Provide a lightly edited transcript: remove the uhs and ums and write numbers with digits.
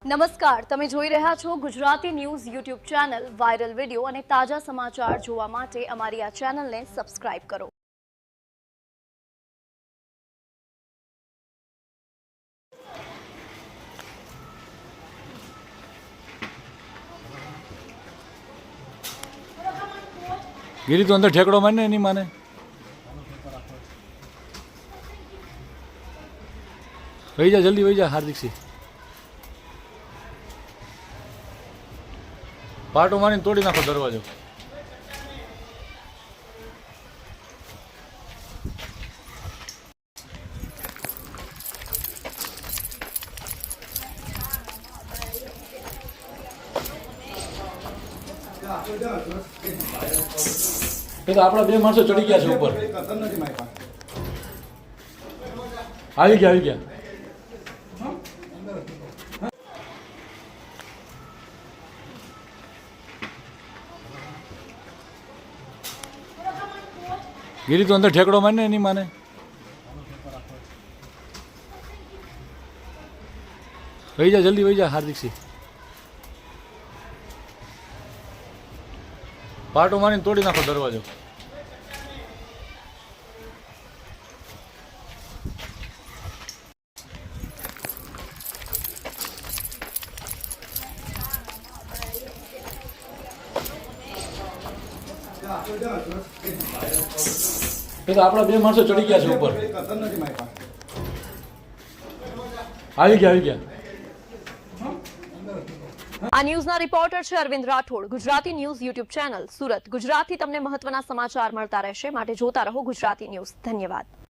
નમસ્કાર, તમે જોઈ રહ્યા છો Gujarati news YouTube channel. Viral video અને તાજા સમાચાર જોવા માટે અમારી આ ચેનલને સબસ્ક્રાઇબ કરો. गिरी तो अंदर ठेकड़ो माने नहीं माने वही जा जल्दी वही जा हार्दिक सी पाटो मारी तोड़ी नाखो दरवाजो तो आपड़ा बे माणसो चढ़ी गया छे ऊपर આવી ગયા गिरी तो अंदर ठेकड़ो माने नहीं माने वही जा जल्दी वही जा हार्दिक सी पाटो मारी तोड़ी नाखो दरवाजो तो आपड़ा बे माणसो चढ़ी गया छे ऊपर આવી ગયા આ ન્યૂઝના રિપોર્ટર છે Arvind Rathod. Gujarati news YouTube channel Surat. ગુજરાતથી તમને મહત્વના સમાચાર મળતા રહેશે, માટે જોતા રહો ગુજરાતી ન્યૂઝ. ધન્યવાદ.